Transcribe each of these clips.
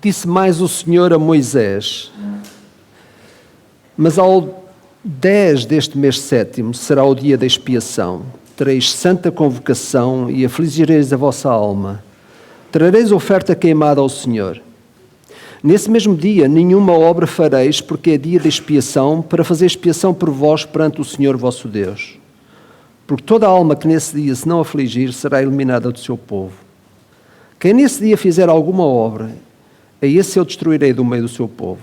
Disse mais o Senhor a Moisés: mas ao 10 deste mês 7º será o dia da expiação. Tereis santa convocação e afligireis a vossa alma. Trareis oferta queimada ao Senhor. Nesse mesmo dia nenhuma obra fareis, porque é dia de expiação, para fazer expiação por vós perante o Senhor vosso Deus. Porque toda a alma que nesse dia se não afligir será eliminada do seu povo. Quem nesse dia fizer alguma obra, a esse eu destruirei do meio do seu povo.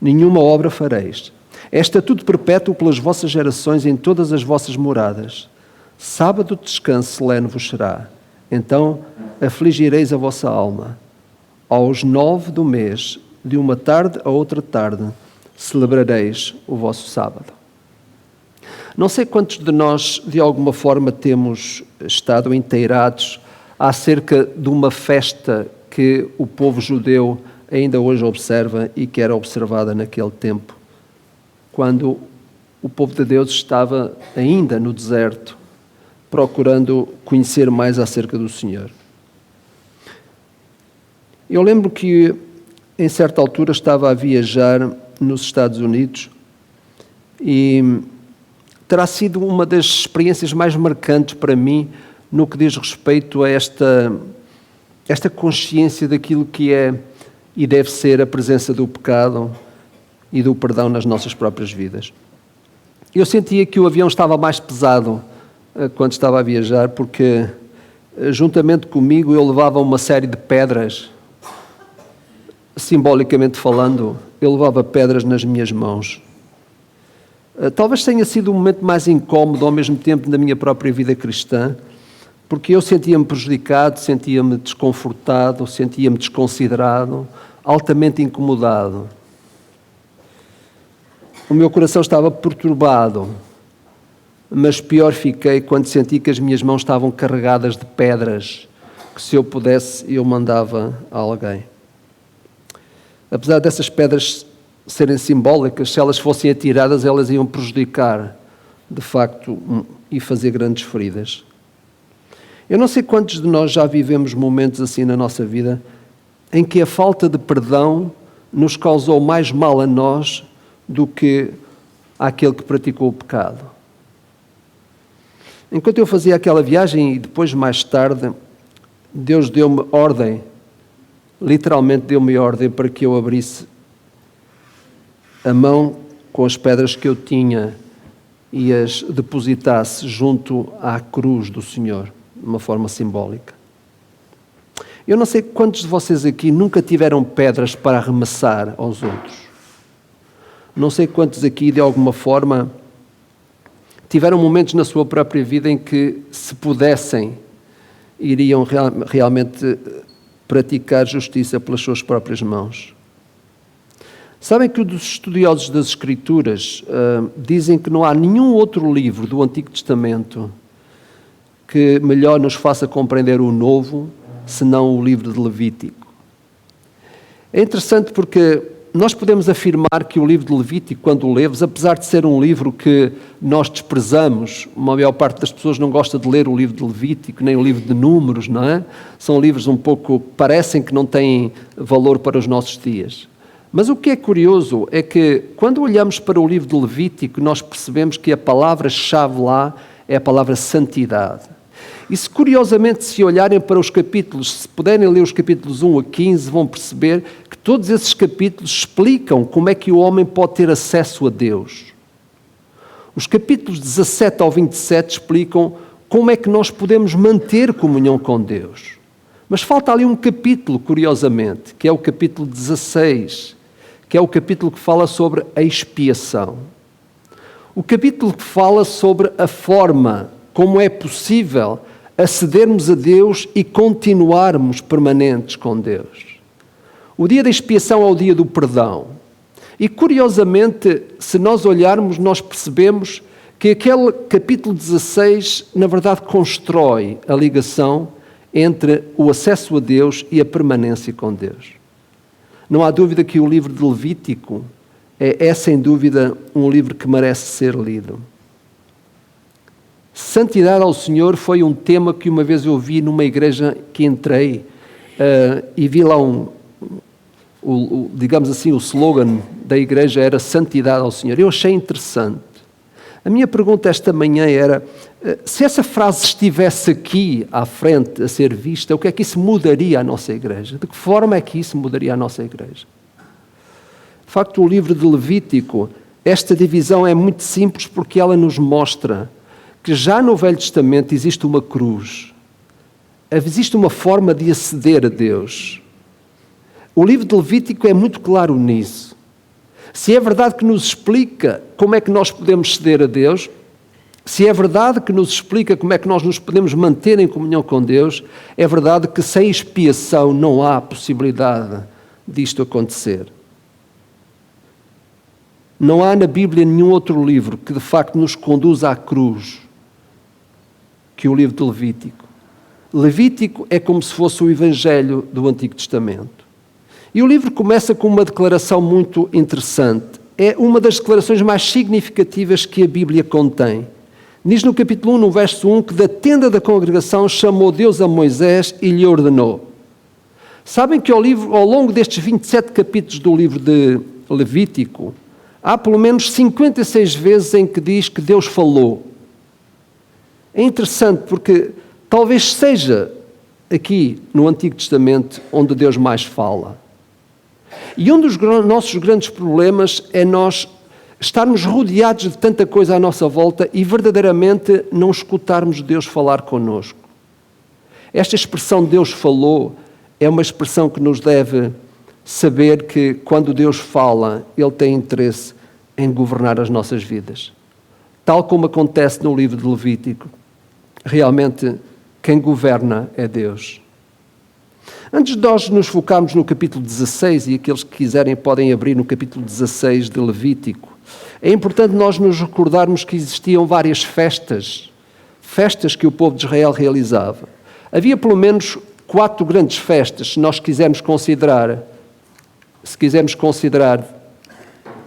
Nenhuma obra fareis. É estatuto perpétuo pelas vossas gerações em todas as vossas moradas. Sábado de descanso solene vos será. Então afligireis a vossa alma. Aos 9 do mês, de uma tarde a outra tarde, celebrareis o vosso sábado. Não sei quantos de nós, de alguma forma, temos estado inteirados acerca de uma festa que o povo judeu ainda hoje observa e que era observada naquele tempo, quando o povo de Deus estava ainda no deserto, procurando conhecer mais acerca do Senhor. Eu lembro que, em certa altura, estava a viajar nos Estados Unidos e terá sido uma das experiências mais marcantes para mim no que diz respeito a esta consciência daquilo que é e deve ser a presença do pecado e do perdão nas nossas próprias vidas. Eu sentia que o avião estava mais pesado quando estava a viajar, porque juntamente comigo eu levava uma série de pedras. Simbolicamente falando, eu levava pedras nas minhas mãos. Talvez tenha sido o momento mais incómodo ao mesmo tempo na minha própria vida cristã, porque eu sentia-me prejudicado, sentia-me desconfortado, sentia-me desconsiderado, altamente incomodado. O meu coração estava perturbado, mas pior fiquei quando senti que as minhas mãos estavam carregadas de pedras, que se eu pudesse eu mandava a alguém. Apesar dessas pedras serem simbólicas, se elas fossem atiradas, elas iam prejudicar, de facto, e fazer grandes feridas. Eu não sei quantos de nós já vivemos momentos assim na nossa vida, em que a falta de perdão nos causou mais mal a nós do que àquele que praticou o pecado. Enquanto eu fazia aquela viagem e depois, mais tarde, Deus deu-me ordem, literalmente deu-me ordem para que eu abrisse a mão com as pedras que eu tinha e as depositasse junto à cruz do Senhor, de uma forma simbólica. Eu não sei quantos de vocês aqui nunca tiveram pedras para arremessar aos outros. Não sei quantos aqui, de alguma forma, tiveram momentos na sua própria vida em que, se pudessem, iriam realmente praticar justiça pelas suas próprias mãos. Sabem que os estudiosos das Escrituras dizem que não há nenhum outro livro do Antigo Testamento que melhor nos faça compreender o Novo, senão o livro de Levítico. É interessante porque nós podemos afirmar que o livro de Levítico, quando o lemos, apesar de ser um livro que nós desprezamos, a maior parte das pessoas não gosta de ler o livro de Levítico, nem o livro de Números, não é? São livros um pouco, parecem que não têm valor para os nossos dias. Mas o que é curioso é que, quando olhamos para o livro de Levítico, nós percebemos que a palavra-chave lá é a palavra santidade. E se, curiosamente, se olharem para os capítulos, se puderem ler os capítulos 1 a 15, vão perceber que todos esses capítulos explicam como é que o homem pode ter acesso a Deus. Os capítulos 17 ao 27 explicam como é que nós podemos manter comunhão com Deus. Mas falta ali um capítulo, curiosamente, que é o capítulo 16, que é o capítulo que fala sobre a expiação. O capítulo que fala sobre a forma como é possível acedermos a Deus e continuarmos permanentes com Deus. O dia da expiação é o dia do perdão. E, curiosamente, se nós olharmos, nós percebemos que aquele capítulo 16, na verdade, constrói a ligação entre o acesso a Deus e a permanência com Deus. Não há dúvida que o livro de Levítico é sem dúvida, um livro que merece ser lido. Santidade ao Senhor foi um tema que uma vez eu vi numa igreja que entrei e vi lá digamos assim, o slogan da igreja era santidade ao Senhor. Eu achei interessante. A minha pergunta esta manhã era, se essa frase estivesse aqui à frente a ser vista, o que é que isso mudaria à nossa igreja? De que forma é que isso mudaria a nossa igreja? De facto, o livro de Levítico, esta divisão é muito simples porque ela nos mostra que já no Velho Testamento existe uma cruz. Existe uma forma de aceder a Deus. O livro de Levítico é muito claro nisso. Se é verdade que nos explica como é que nós podemos ceder a Deus, se é verdade que nos explica como é que nós nos podemos manter em comunhão com Deus, é verdade que sem expiação não há possibilidade disto acontecer. Não há na Bíblia nenhum outro livro que de facto nos conduza à cruz que o livro de Levítico. Levítico é como se fosse o Evangelho do Antigo Testamento. E o livro começa com uma declaração muito interessante. É uma das declarações mais significativas que a Bíblia contém. Diz no capítulo 1, no verso 1, que da tenda da congregação chamou Deus a Moisés e lhe ordenou. Sabem que ao longo destes 27 capítulos do livro de Levítico, há pelo menos 56 vezes em que diz que Deus falou. É interessante porque talvez seja aqui no Antigo Testamento onde Deus mais fala. E um dos nossos grandes problemas é nós estarmos rodeados de tanta coisa à nossa volta e verdadeiramente não escutarmos Deus falar connosco. Esta expressão Deus falou é uma expressão que nos deve saber que quando Deus fala, Ele tem interesse em governar as nossas vidas. Tal como acontece no livro de Levítico, realmente quem governa é Deus. Antes de nós nos focarmos no capítulo 16, e aqueles que quiserem podem abrir no capítulo 16 de Levítico, é importante nós nos recordarmos que existiam várias festas que o povo de Israel realizava. Havia pelo menos 4 grandes festas, se nós quisermos considerar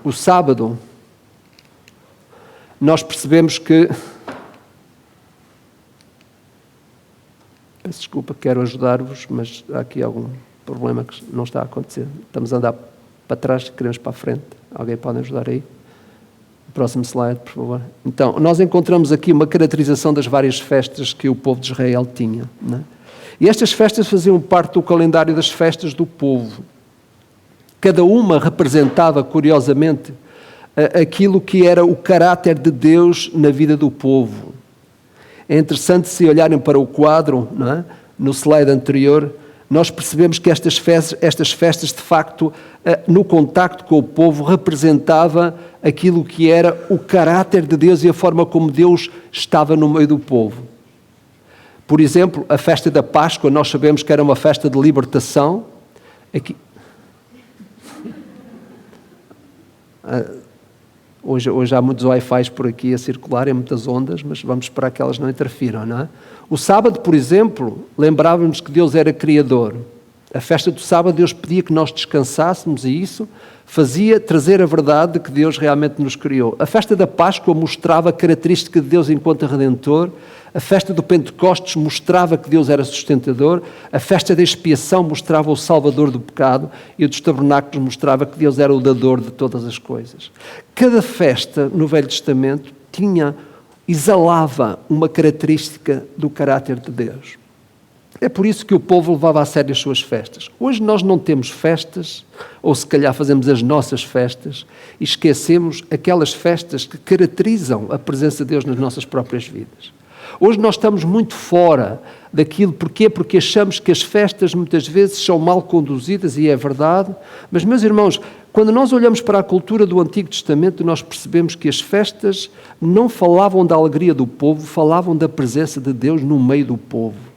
o sábado, nós percebemos que... Peço desculpa, quero ajudar-vos, mas há aqui algum problema que não está a acontecer. Estamos a andar para trás, queremos para a frente. Alguém pode ajudar aí? O próximo slide, por favor. Então, nós encontramos aqui uma caracterização das várias festas que o povo de Israel tinha, não é? E estas festas faziam parte do calendário das festas do povo. Cada uma representava, curiosamente, aquilo que era o caráter de Deus na vida do povo. É interessante, se olharem para o quadro, não é? No slide anterior, nós percebemos que estas festas, de facto, no contacto com o povo, representava aquilo que era o caráter de Deus e a forma como Deus estava no meio do povo. Por exemplo, a festa da Páscoa, nós sabemos que era uma festa de libertação. Aqui... Hoje há muitos Wi-Fis por aqui a circular, em muitas ondas, mas vamos esperar que elas não interfiram, não é? O sábado, por exemplo, lembrávamos que Deus era Criador. A festa do sábado, Deus pedia que nós descansássemos e isso fazia trazer a verdade de que Deus realmente nos criou. A festa da Páscoa mostrava a característica de Deus enquanto Redentor. A festa do Pentecostes mostrava que Deus era sustentador. A festa da expiação mostrava o Salvador do pecado. E a dos tabernáculos mostrava que Deus era o dador de todas as coisas. Cada festa no Velho Testamento exalava uma característica do caráter de Deus. É por isso que o povo levava a sério as suas festas. Hoje nós não temos festas, ou se calhar fazemos as nossas festas e esquecemos aquelas festas que caracterizam a presença de Deus nas nossas próprias vidas. Hoje nós estamos muito fora daquilo. Porquê? Porque achamos que as festas muitas vezes são mal conduzidas, e é verdade. Mas, meus irmãos, quando nós olhamos para a cultura do Antigo Testamento, nós percebemos que as festas não falavam da alegria do povo, falavam da presença de Deus no meio do povo.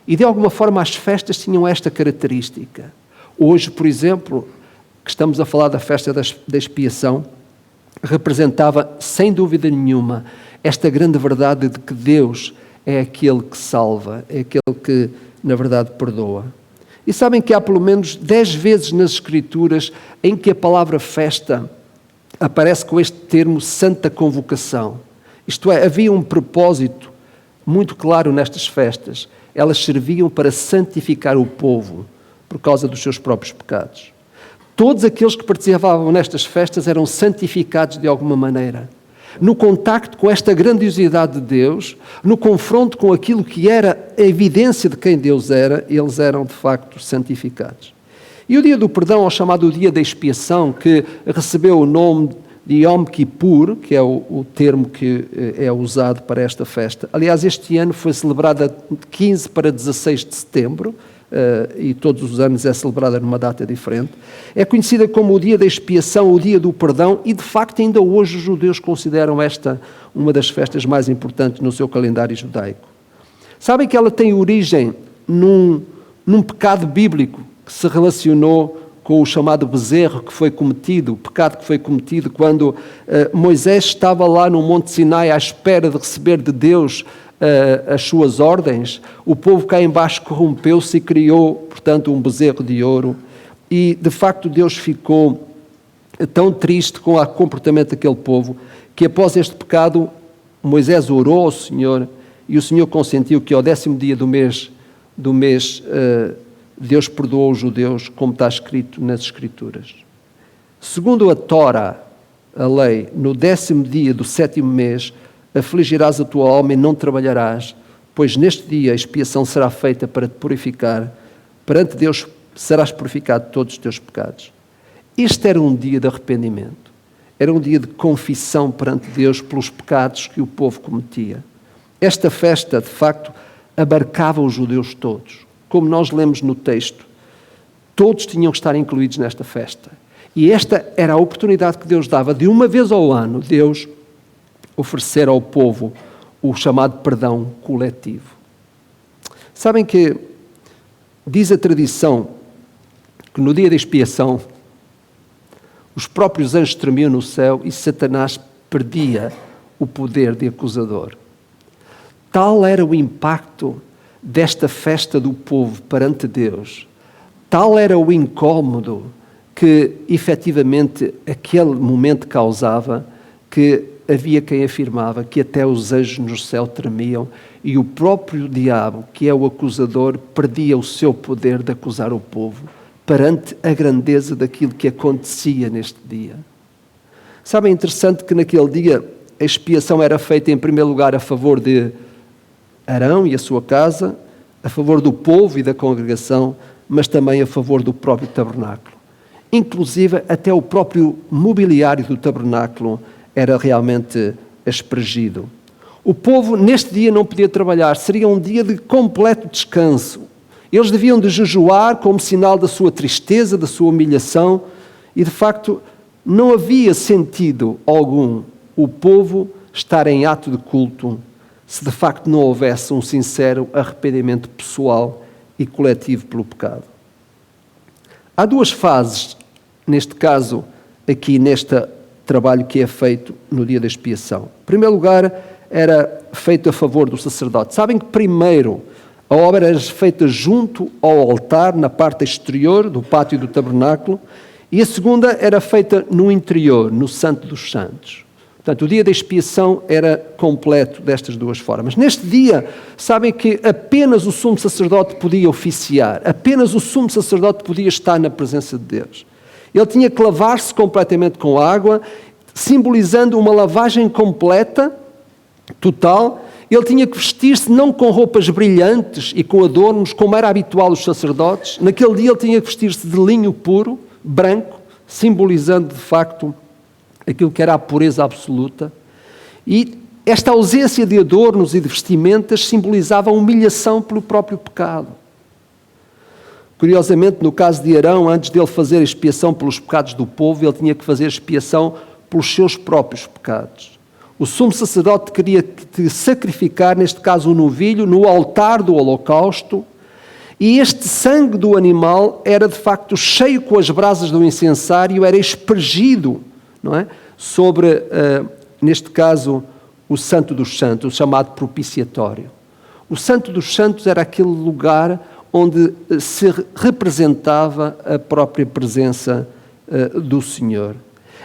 E de alguma forma as festas tinham esta característica. Hoje, por exemplo, que estamos a falar da festa da expiação, representava, sem dúvida nenhuma, esta grande verdade de que Deus é aquele que salva, é aquele que, na verdade, perdoa. E sabem que há pelo menos 10 vezes nas Escrituras em que a palavra festa aparece com este termo santa convocação. Isto é, havia um propósito muito claro nestas festas. Elas serviam para santificar o povo por causa dos seus próprios pecados. Todos aqueles que participavam nestas festas eram santificados de alguma maneira. No contacto com esta grandiosidade de Deus, no confronto com aquilo que era a evidência de quem Deus era, eles eram de facto santificados. E o dia do perdão, ou chamado o dia da expiação, que recebeu o nome de Yom Kippur, que é o termo que é usado para esta festa. Aliás, este ano foi celebrada de 15 para 16 de setembro, e todos os anos é celebrada numa data diferente. É conhecida como o dia da expiação, o dia do perdão, e de facto ainda hoje os judeus consideram esta uma das festas mais importantes no seu calendário judaico. Sabem que ela tem origem num pecado bíblico que se relacionou com o chamado bezerro que foi cometido, o pecado que foi cometido quando Moisés estava lá no Monte Sinai à espera de receber de Deus as suas ordens. O povo cá embaixo corrompeu-se e criou, portanto, um bezerro de ouro. E, de facto, Deus ficou tão triste com o comportamento daquele povo que, após este pecado, Moisés orou ao Senhor e o Senhor consentiu que, ao 10º dia do mês, Deus perdoou os judeus, como está escrito nas Escrituras. Segundo a Tora, a lei, no 10º dia do 7º mês, afligirás a tua alma e não trabalharás, pois neste dia a expiação será feita para te purificar. Perante Deus serás purificado de todos os teus pecados. Este era um dia de arrependimento. Era um dia de confissão perante Deus pelos pecados que o povo cometia. Esta festa, de facto, abarcava os judeus todos. Como nós lemos no texto, todos tinham que estar incluídos nesta festa. E esta era a oportunidade que Deus dava de uma vez ao ano, Deus oferecer ao povo o chamado perdão coletivo. Sabem que diz a tradição que no dia da expiação os próprios anjos tremiam no céu e Satanás perdia o poder de acusador. Tal era o impacto desta festa do povo perante Deus, tal era o incómodo que efetivamente aquele momento causava, que havia quem afirmava que até os anjos no céu tremiam e o próprio diabo, que é o acusador, perdia o seu poder de acusar o povo perante a grandeza daquilo que acontecia neste dia. Sabem, é interessante que naquele dia a expiação era feita em primeiro lugar a favor de Arão e a sua casa, a favor do povo e da congregação, mas também a favor do próprio tabernáculo. Inclusive, até o próprio mobiliário do tabernáculo era realmente aspergido. O povo, neste dia, não podia trabalhar. Seria um dia de completo descanso. Eles deviam de jejuar como sinal da sua tristeza, da sua humilhação, e, de facto, não havia sentido algum o povo estar em ato de culto se de facto não houvesse um sincero arrependimento pessoal e coletivo pelo pecado. Há duas fases, neste caso, aqui neste trabalho que é feito no dia da expiação. Em primeiro lugar, era feito a favor do sacerdote. Sabem que primeiro a obra era feita junto ao altar, na parte exterior do pátio do tabernáculo, e a segunda era feita no interior, no Santo dos Santos. Portanto, o dia da expiação era completo destas duas formas. Neste dia, sabem que apenas o sumo sacerdote podia oficiar, apenas o sumo sacerdote podia estar na presença de Deus. Ele tinha que lavar-se completamente com água, simbolizando uma lavagem completa, total. Ele tinha que vestir-se não com roupas brilhantes e com adornos, como era habitual os sacerdotes. Naquele dia ele tinha que vestir-se de linho puro, branco, simbolizando de facto aquilo que era a pureza absoluta. E esta ausência de adornos e de vestimentas simbolizava a humilhação pelo próprio pecado. Curiosamente, no caso de Arão, antes dele fazer expiação pelos pecados do povo, ele tinha que fazer expiação pelos seus próprios pecados. O sumo sacerdote queria que sacrificar, neste caso um novilho, no altar do holocausto, e este sangue do animal era de facto cheio com as brasas do incensário, era aspergido, não é? Sobre, neste caso, o Santo dos Santos, o chamado propiciatório. O Santo dos Santos era aquele lugar onde se representava a própria presença do Senhor.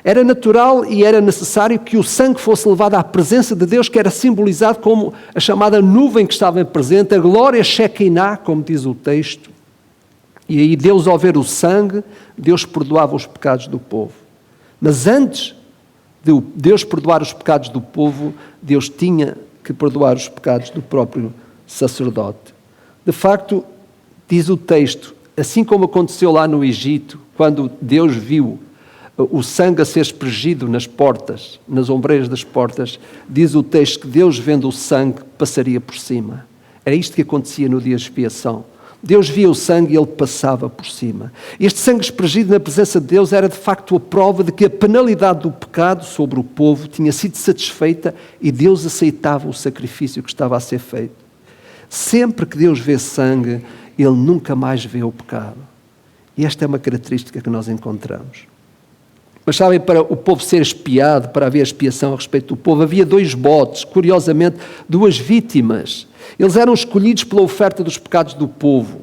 Era natural e era necessário que o sangue fosse levado à presença de Deus, que era simbolizado como a chamada nuvem que estava presente, a glória Shekinah, como diz o texto. E aí Deus, ao ver o sangue, Deus perdoava os pecados do povo. Mas antes de Deus perdoar os pecados do povo, Deus tinha que perdoar os pecados do próprio sacerdote. De facto, diz o texto, assim como aconteceu lá no Egito, quando Deus viu o sangue a ser espregido nas portas, nas ombreiras das portas, diz o texto que Deus, vendo o sangue, passaria por cima. Era isto que acontecia no dia de expiação. Deus via o sangue e ele passava por cima. Este sangue espregido na presença de Deus era de facto a prova de que a penalidade do pecado sobre o povo tinha sido satisfeita e Deus aceitava o sacrifício que estava a ser feito. Sempre que Deus vê sangue, Ele nunca mais vê o pecado. E esta é uma característica que nós encontramos. Mas sabem, para o povo ser expiado, para haver expiação a respeito do povo, havia 2 bodes, curiosamente, 2 vítimas. Eles eram escolhidos pela oferta dos pecados do povo.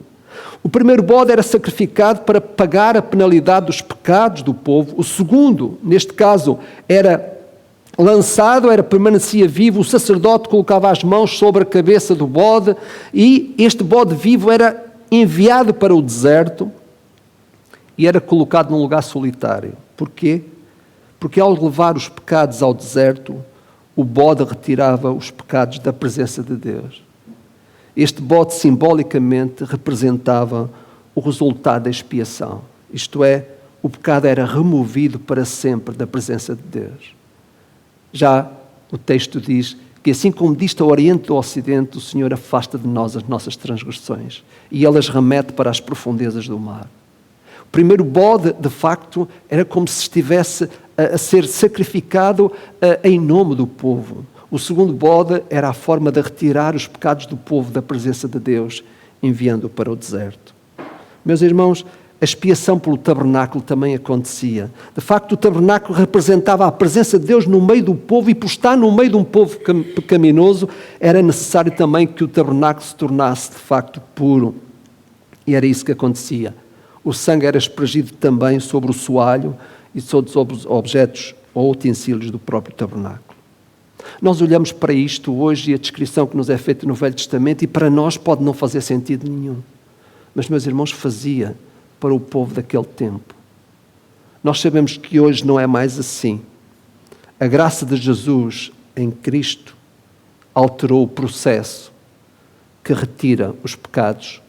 O primeiro bode era sacrificado para pagar a penalidade dos pecados do povo. O segundo, neste caso, era lançado, permanecia vivo. O sacerdote colocava as mãos sobre a cabeça do bode e este bode vivo era enviado para o deserto e era colocado num lugar solitário. Porquê? Porque ao levar os pecados ao deserto, o bode retirava os pecados da presença de Deus. Este bode simbolicamente representava o resultado da expiação. Isto é, o pecado era removido para sempre da presença de Deus. Já o texto diz que assim como dista ao Oriente do Ocidente, o Senhor afasta de nós as nossas transgressões e Ele as remete para as profundezas do mar. O primeiro bode, de facto, era como se estivesse a ser sacrificado em nome do povo. O segundo bode era a forma de retirar os pecados do povo da presença de Deus, enviando-o para o deserto. Meus irmãos, a expiação pelo tabernáculo também acontecia. De facto, o tabernáculo representava a presença de Deus no meio do povo e por estar no meio de um povo pecaminoso, era necessário também que o tabernáculo se tornasse, de facto, puro. E era isso que acontecia. O sangue era espregido também sobre o soalho e sobre os objetos ou utensílios do próprio tabernáculo. Nós olhamos para isto hoje e a descrição que nos é feita no Velho Testamento e para nós pode não fazer sentido nenhum. Mas, meus irmãos, fazia para o povo daquele tempo. Nós sabemos que hoje não é mais assim. A graça de Jesus em Cristo alterou o processo que retira os pecados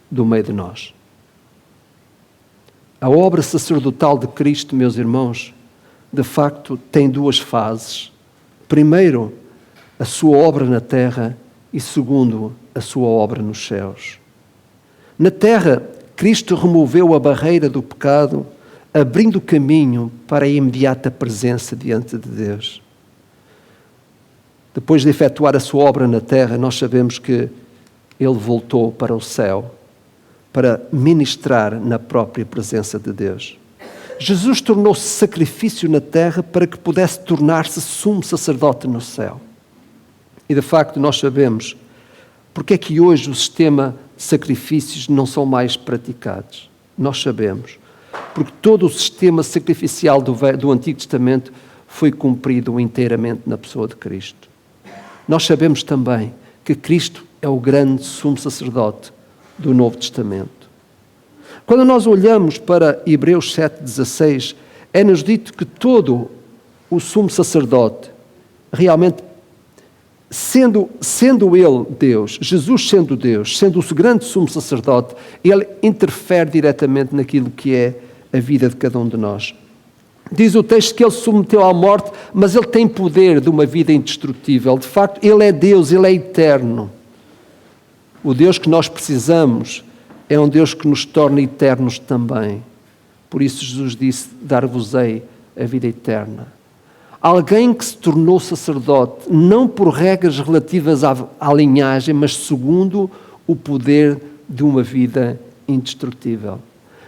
do meio de nós. A obra sacerdotal de Cristo, meus irmãos, de facto tem 2 fases. Primeiro, a sua obra na terra e segundo, a sua obra nos céus. Na terra, Cristo removeu a barreira do pecado, abrindo caminho para a imediata presença diante de Deus. Depois de efetuar a sua obra na terra, nós sabemos que Ele voltou para o céu, para ministrar na própria presença de Deus. Jesus tornou-se sacrifício na terra para que pudesse tornar-se sumo sacerdote no céu. E de facto nós sabemos porque é que hoje o sistema de sacrifícios não são mais praticados. Nós sabemos. Porque todo o sistema sacrificial do Antigo Testamento foi cumprido inteiramente na pessoa de Cristo. Nós sabemos também que Cristo é o grande sumo sacerdote do Novo Testamento. Quando nós olhamos para Hebreus 7,16, é-nos dito que todo o sumo sacerdote, realmente, sendo ele Deus, Jesus sendo Deus, sendo o grande sumo sacerdote, ele interfere diretamente naquilo que é a vida de cada um de nós. Diz o texto que ele se submeteu à morte, mas ele tem poder de uma vida indestrutível. De facto, ele é Deus, ele é eterno. O Deus que nós precisamos é um Deus que nos torna eternos também. Por isso Jesus disse, dar-vos-ei a vida eterna. Alguém que se tornou sacerdote, não por regras relativas à linhagem, mas segundo o poder de uma vida indestrutível.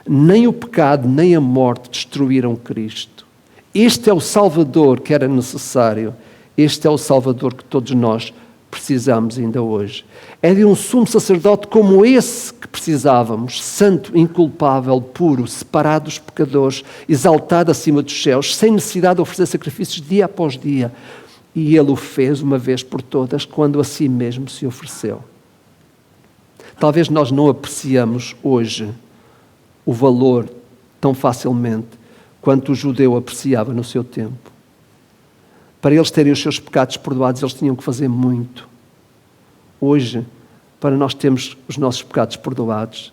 Nem o pecado, nem a morte destruíram Cristo. Este é o Salvador que era necessário. Este é o Salvador que todos nós precisamos ainda hoje. É de um sumo sacerdote como esse que precisávamos, santo, inculpável, puro, separado dos pecadores, exaltado acima dos céus, sem necessidade de oferecer sacrifícios dia após dia. E ele o fez uma vez por todas, quando a si mesmo se ofereceu. Talvez nós não apreciamos hoje o valor tão facilmente quanto o judeu apreciava no seu tempo. Para eles terem os seus pecados perdoados, eles tinham que fazer muito. Hoje, para nós termos os nossos pecados perdoados,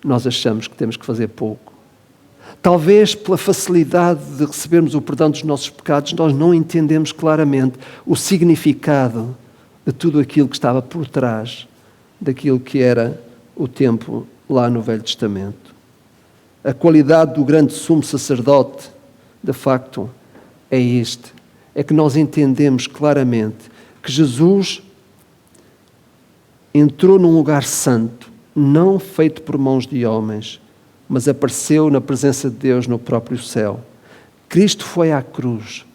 nós achamos que temos que fazer pouco. Talvez pela facilidade de recebermos o perdão dos nossos pecados, nós não entendemos claramente o significado de tudo aquilo que estava por trás daquilo que era o tempo lá no Velho Testamento. A qualidade do grande sumo sacerdote, de facto, é que nós entendemos claramente que Jesus entrou num lugar santo, não feito por mãos de homens, mas apareceu na presença de Deus no próprio céu. Cristo foi à cruz,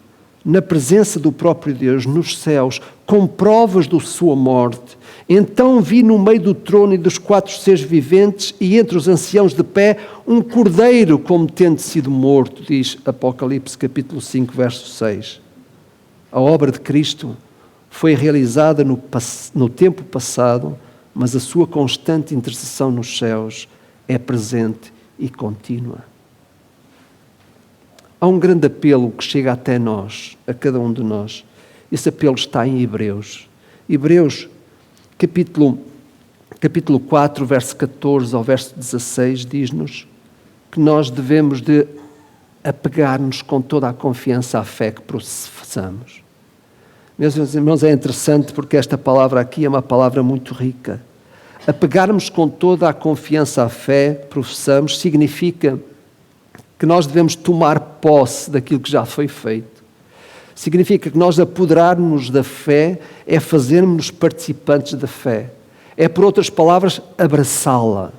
na presença do próprio Deus, nos céus, com provas da sua morte. Então vi no meio do trono e dos 4 seres viventes e entre os anciãos de pé um cordeiro como tendo sido morto, diz Apocalipse capítulo 5, verso 6. A obra de Cristo foi realizada no tempo passado, mas a sua constante intercessão nos céus é presente e contínua. Há um grande apelo que chega até nós, a cada um de nós. Esse apelo está em Hebreus. Hebreus, capítulo 4, verso 14 ao verso 16, diz-nos que nós devemos de apegar-nos com toda a confiança à fé que professamos. Meus irmãos, é interessante porque esta palavra aqui é uma palavra muito rica. Apegarmos com toda a confiança à fé que professamos significa que nós devemos tomar posse daquilo que já foi feito. Significa que nós apoderarmos da fé é fazermos participantes da fé. É, por outras palavras, abraçá-la.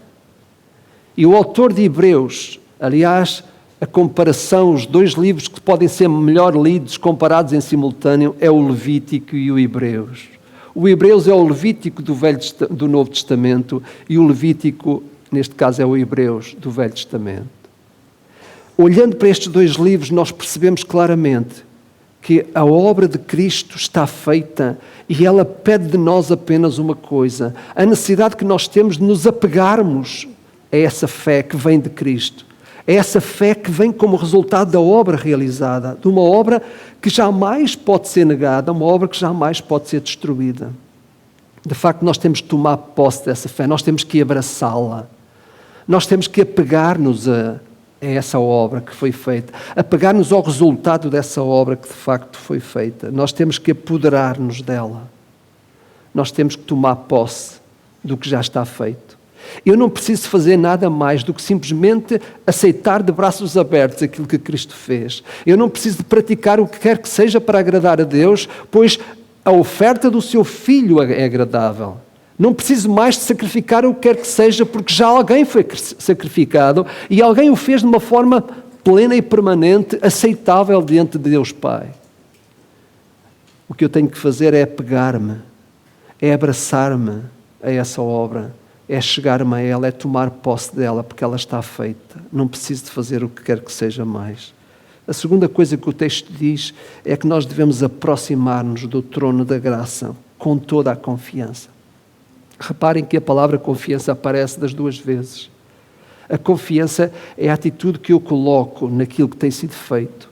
E o autor de Hebreus, aliás, a comparação, os 2 livros que podem ser melhor lidos, comparados em simultâneo, é o Levítico e o Hebreus. O Hebreus é o Levítico do Novo Testamento e o Levítico, neste caso, é o Hebreus do Velho Testamento. Olhando para estes 2 livros, nós percebemos claramente que a obra de Cristo está feita e ela pede de nós apenas uma coisa: a necessidade que nós temos de nos apegarmos a essa fé que vem de Cristo. É essa fé que vem como resultado da obra realizada, de uma obra que jamais pode ser negada, uma obra que jamais pode ser destruída. De facto, nós temos que tomar posse dessa fé, nós temos que abraçá-la, nós temos que apegar-nos a essa obra que foi feita, apegar-nos ao resultado dessa obra que de facto foi feita. Nós temos que apoderar-nos dela, nós temos que tomar posse do que já está feito. Eu não preciso fazer nada mais do que simplesmente aceitar de braços abertos aquilo que Cristo fez. Eu não preciso de praticar o que quer que seja para agradar a Deus, pois a oferta do seu Filho é agradável. Não preciso mais de sacrificar o que quer que seja, porque já alguém foi sacrificado e alguém o fez de uma forma plena e permanente, aceitável diante de Deus Pai. O que eu tenho que fazer é apegar-me, é abraçar-me a essa obra, é chegar-me a ela, é tomar posse dela, porque ela está feita. Não preciso de fazer o que quer que seja mais. A segunda coisa que o texto diz é que nós devemos aproximar-nos do trono da graça com toda a confiança. Reparem que a palavra confiança aparece das 2 vezes. A confiança é a atitude que eu coloco naquilo que tem sido feito.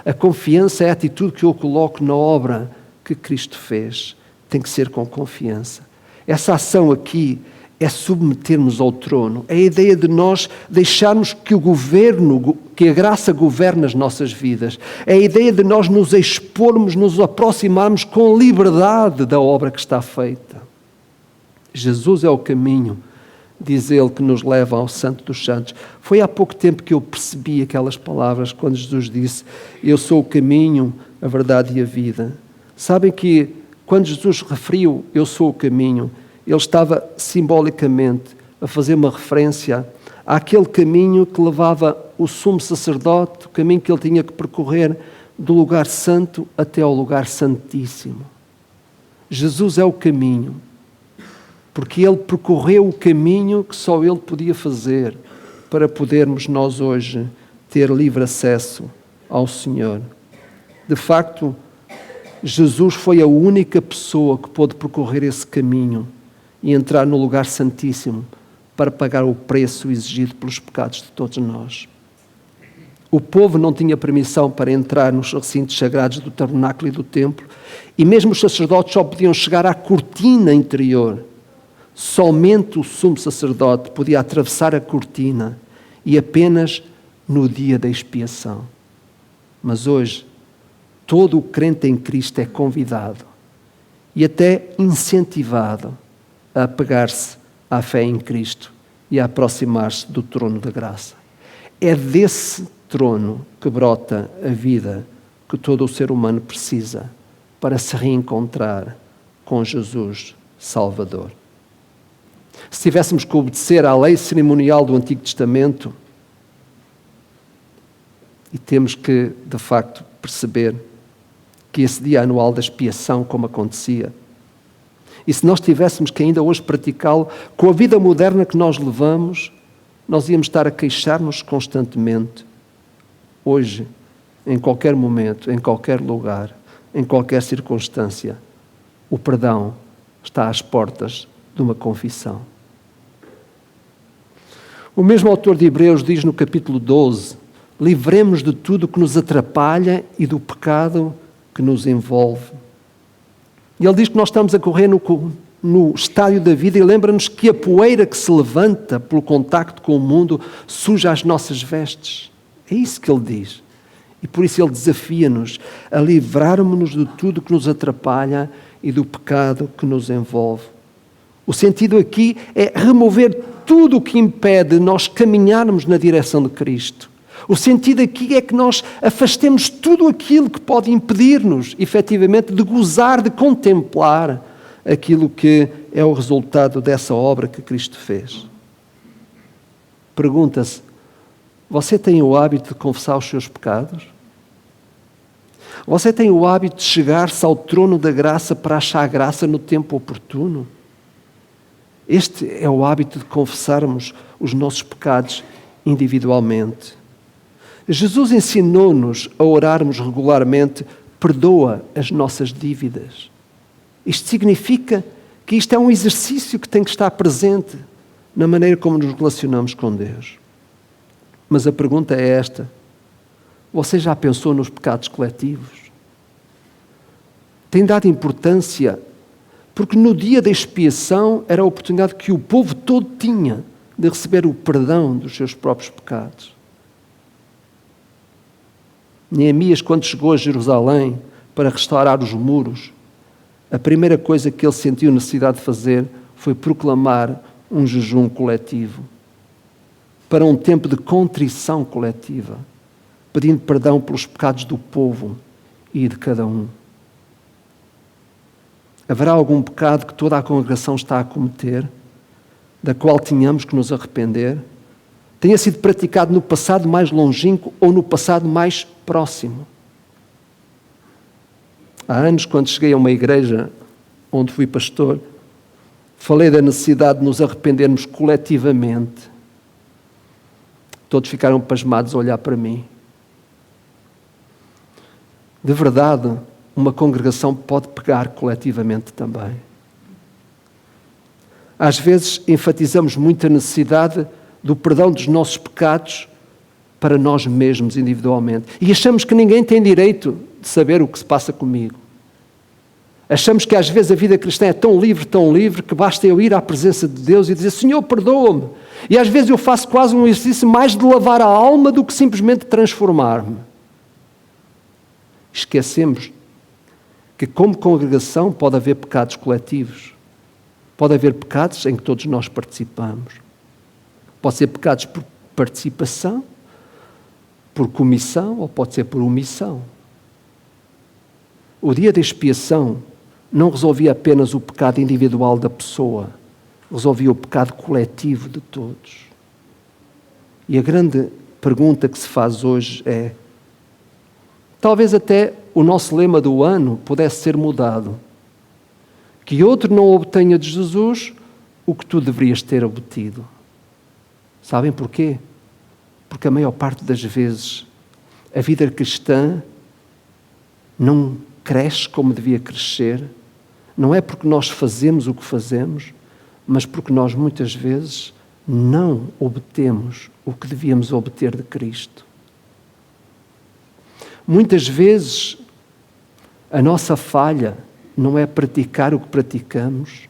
A confiança é a atitude que eu coloco na obra que Cristo fez. Tem que ser com confiança. Essa ação aqui é submetermos ao trono. É a ideia de nós deixarmos que o governo, que a graça governe as nossas vidas. É a ideia de nós nos expormos, nos aproximarmos com liberdade da obra que está feita. Jesus é o caminho, diz ele, que nos leva ao Santo dos Santos. Foi há pouco tempo que eu percebi aquelas palavras quando Jesus disse: eu sou o caminho, a verdade e a vida. Sabem que quando Jesus referiu eu sou o caminho, ele estava simbolicamente a fazer uma referência àquele caminho que levava o sumo sacerdote, o caminho que ele tinha que percorrer do lugar santo até ao lugar santíssimo. Jesus é o caminho, porque ele percorreu o caminho que só ele podia fazer para podermos nós hoje ter livre acesso ao Senhor. De facto, Jesus foi a única pessoa que pôde percorrer esse caminho e entrar no lugar santíssimo para pagar o preço exigido pelos pecados de todos nós. O povo não tinha permissão para entrar nos recintos sagrados do tabernáculo e do templo, e mesmo os sacerdotes só podiam chegar à cortina interior. Somente o sumo sacerdote podia atravessar a cortina, e apenas no dia da expiação. Mas hoje, todo o crente em Cristo é convidado e até incentivado a apegar-se à fé em Cristo e a aproximar-se do trono da graça. É desse trono que brota a vida que todo o ser humano precisa para se reencontrar com Jesus Salvador. Se tivéssemos que obedecer à lei cerimonial do Antigo Testamento, e temos que, de facto, perceber que esse dia anual da expiação, como acontecia, e se nós tivéssemos que ainda hoje praticá-lo, com a vida moderna que nós levamos, nós íamos estar a queixar-nos constantemente. Hoje, em qualquer momento, em qualquer lugar, em qualquer circunstância, o perdão está às portas de uma confissão. O mesmo autor de Hebreus diz no capítulo 12, livremos de tudo que nos atrapalha e do pecado que nos envolve. E ele diz que nós estamos a correr no estádio da vida e lembra-nos que a poeira que se levanta pelo contacto com o mundo suja as nossas vestes. É isso que ele diz. E por isso ele desafia-nos a livrarmos-nos de tudo que nos atrapalha e do pecado que nos envolve. O sentido aqui é remover tudo o que impede nós caminharmos na direção de Cristo. O sentido aqui é que nós afastemos tudo aquilo que pode impedir-nos, efetivamente, de gozar, de contemplar aquilo que é o resultado dessa obra que Cristo fez. Pergunta-se, você tem o hábito de confessar os seus pecados? Você tem o hábito de chegar-se ao trono da graça para achar graça no tempo oportuno? Este é o hábito de confessarmos os nossos pecados individualmente. Jesus ensinou-nos a orarmos regularmente, perdoa as nossas dívidas. Isto significa que isto é um exercício que tem que estar presente na maneira como nos relacionamos com Deus. Mas a pergunta é esta: você já pensou nos pecados coletivos? Tem dado importância? Porque no dia da expiação era a oportunidade que o povo todo tinha de receber o perdão dos seus próprios pecados. Neemias, quando chegou a Jerusalém para restaurar os muros, a primeira coisa que ele sentiu necessidade de fazer foi proclamar um jejum coletivo, para um tempo de contrição coletiva, pedindo perdão pelos pecados do povo e de cada um. Haverá algum pecado que toda a congregação está a cometer, da qual tínhamos que nos arrepender? Tenha sido praticado no passado mais longínquo ou no passado mais próximo? Há anos, quando cheguei a uma igreja onde fui pastor, falei da necessidade de nos arrependermos coletivamente. Todos ficaram pasmados a olhar para mim. De verdade, uma congregação pode pegar coletivamente também. Às vezes enfatizamos muito a necessidade do perdão dos nossos pecados para nós mesmos individualmente. E achamos que ninguém tem direito de saber o que se passa comigo. Achamos que às vezes a vida cristã é tão livre, que basta eu ir à presença de Deus e dizer: Senhor, perdoa-me. E às vezes eu faço quase um exercício mais de lavar a alma do que simplesmente transformar-me. Esquecemos que como congregação pode haver pecados coletivos. Pode haver pecados em que todos nós participamos. Pode ser pecados por participação, por comissão ou pode ser por omissão. O dia da expiação não resolvia apenas o pecado individual da pessoa, resolvia o pecado coletivo de todos. E a grande pergunta que se faz hoje é: talvez até o nosso lema do ano pudesse ser mudado. Que outro não obtenha de Jesus o que tu deverias ter obtido. Sabem porquê? Porque a maior parte das vezes a vida cristã não cresce como devia crescer. Não é porque nós fazemos o que fazemos, mas porque nós muitas vezes não obtemos o que devíamos obter de Cristo. Muitas vezes, a nossa falha não é praticar o que praticamos,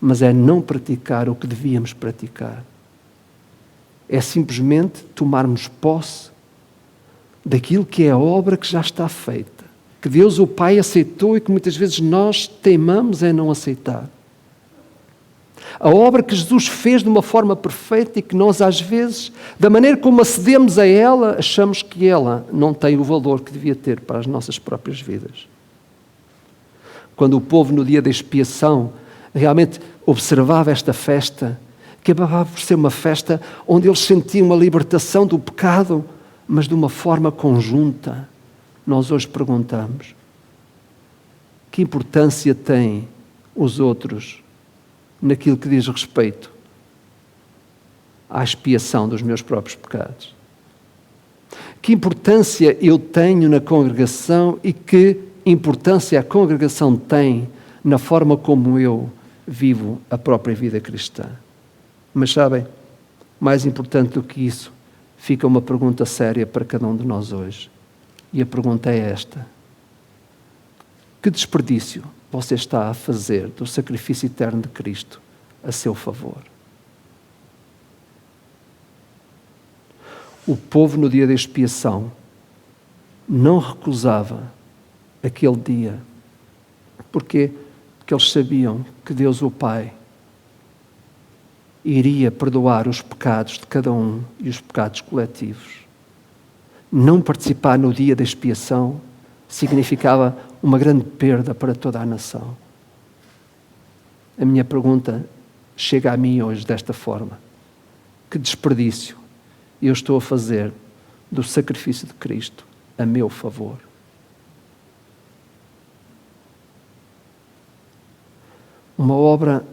mas é não praticar o que devíamos praticar. É simplesmente tomarmos posse daquilo que é a obra que já está feita, que Deus o Pai aceitou e que muitas vezes nós teimamos em não aceitar. A obra que Jesus fez de uma forma perfeita e que nós, às vezes, da maneira como acedemos a ela, achamos que ela não tem o valor que devia ter para as nossas próprias vidas. Quando o povo, no dia da expiação, realmente observava esta festa, que acabava por ser uma festa onde eles sentiam a libertação do pecado, mas de uma forma conjunta, nós hoje perguntamos: que importância têm os outros naquilo que diz respeito à expiação dos meus próprios pecados? Que importância eu tenho na congregação e que importância a congregação tem na forma como eu vivo a própria vida cristã? Mas sabem, mais importante do que isso, fica uma pergunta séria para cada um de nós hoje. E a pergunta é esta: que desperdício você está a fazer do sacrifício eterno de Cristo a seu favor? O povo, no dia da expiação, não recusava aquele dia. Porquê? Porque eles sabiam que Deus, o Pai, iria perdoar os pecados de cada um e os pecados coletivos. Não participar no dia da expiação significava uma grande perda para toda a nação. A minha pergunta chega a mim hoje desta forma: que desperdício eu estou a fazer do sacrifício de Cristo a meu favor? Uma obra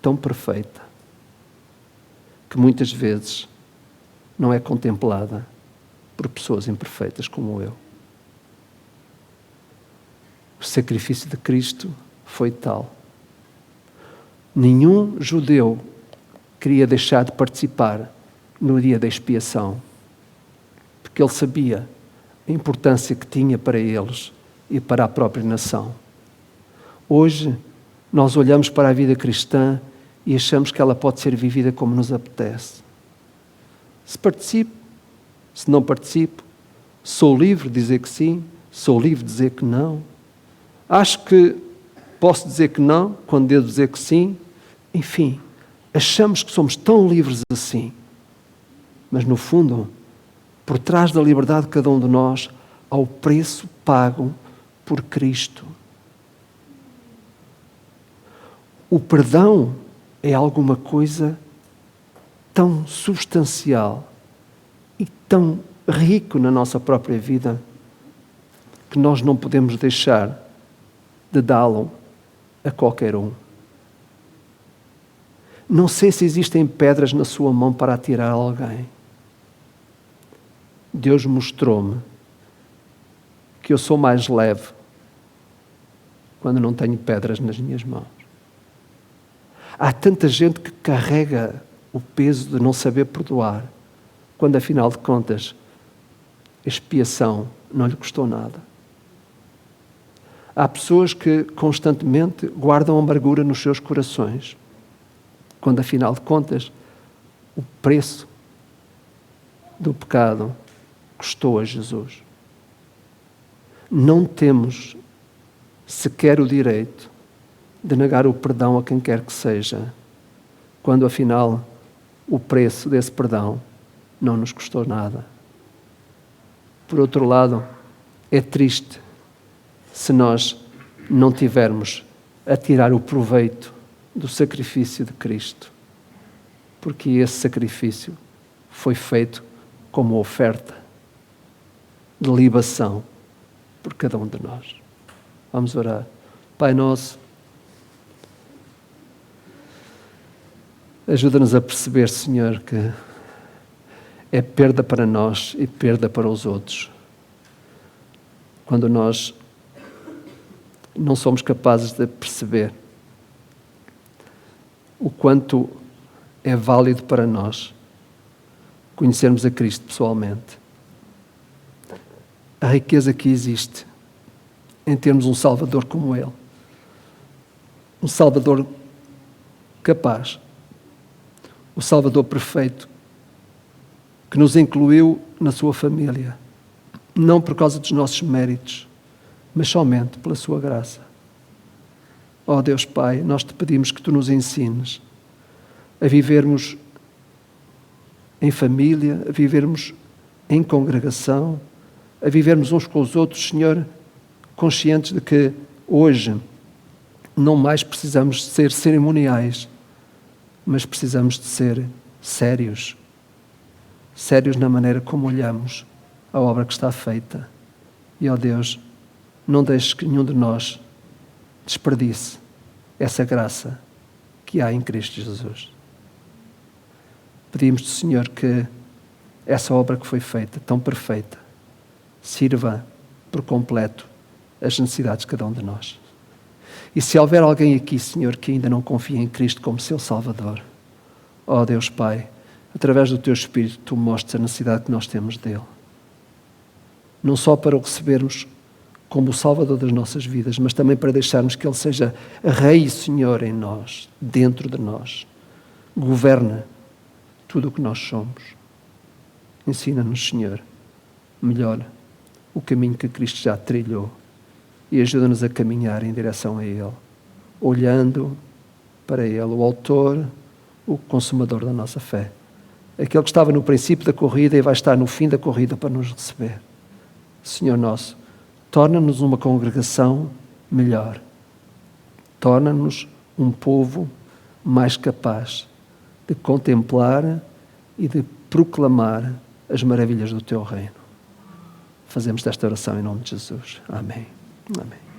tão perfeita que muitas vezes não é contemplada por pessoas imperfeitas como eu. O sacrifício de Cristo foi tal. Nenhum judeu queria deixar de participar no dia da expiação, porque ele sabia a importância que tinha para eles e para a própria nação. Hoje, nós olhamos para a vida cristã e achamos que ela pode ser vivida como nos apetece. Se participo, se não participo, sou livre de dizer que sim, sou livre de dizer que não. Acho que posso dizer que não quando devo dizer que sim. Enfim, achamos que somos tão livres assim. Mas no fundo, por trás da liberdade de cada um de nós, há o preço pago por Cristo. O perdão é alguma coisa tão substancial e tão rico na nossa própria vida que nós não podemos deixar de dá-lo a qualquer um. Não sei se existem pedras na sua mão para atirar a alguém. Deus mostrou-me que eu sou mais leve quando não tenho pedras nas minhas mãos. Há tanta gente que carrega o peso de não saber perdoar, quando afinal de contas a expiação não lhe custou nada. Há pessoas que constantemente guardam amargura nos seus corações, quando afinal de contas o preço do pecado custou a Jesus. Não temos sequer o direito de negar o perdão a quem quer que seja, quando afinal o preço desse perdão não nos custou nada. Por outro lado, é triste se nós não tivermos a tirar o proveito do sacrifício de Cristo, porque esse sacrifício foi feito como oferta de libação por cada um de nós. Vamos orar. Pai nosso, ajuda-nos a perceber, Senhor, que é perda para nós e perda para os outros quando nós não somos capazes de perceber o quanto é válido para nós conhecermos a Cristo pessoalmente. A riqueza que existe em termos um Salvador como Ele. Um Salvador capaz. O Salvador perfeito, que nos incluiu na sua família, não por causa dos nossos méritos, mas somente pela sua graça. Ó Deus Pai, nós te pedimos que tu nos ensines a vivermos em família, a vivermos em congregação, a vivermos uns com os outros, Senhor, conscientes de que hoje não mais precisamos ser cerimoniais, mas precisamos de ser sérios. Sérios na maneira como olhamos a obra que está feita. E, ó Deus, não deixes que nenhum de nós desperdice essa graça que há em Cristo Jesus. Pedimos-te, Senhor, que essa obra que foi feita, tão perfeita, sirva por completo as necessidades de cada um de nós. E se houver alguém aqui, Senhor, que ainda não confia em Cristo como seu Salvador, ó Deus Pai, através do Teu Espírito, Tu mostres a necessidade que nós temos dEle. Não só para o recebermos como o Salvador das nossas vidas, mas também para deixarmos que Ele seja Rei e Senhor em nós, dentro de nós. Governa tudo o que nós somos. Ensina-nos, Senhor, melhor o caminho que Cristo já trilhou e ajuda-nos a caminhar em direção a Ele, olhando para Ele, o autor, o consumador da nossa fé. Aquele que estava no princípio da corrida e vai estar no fim da corrida para nos receber. Senhor nosso, torna-nos uma congregação melhor. Torna-nos um povo mais capaz de contemplar e de proclamar as maravilhas do Teu reino. Fazemos desta oração em nome de Jesus. Amém. Amém.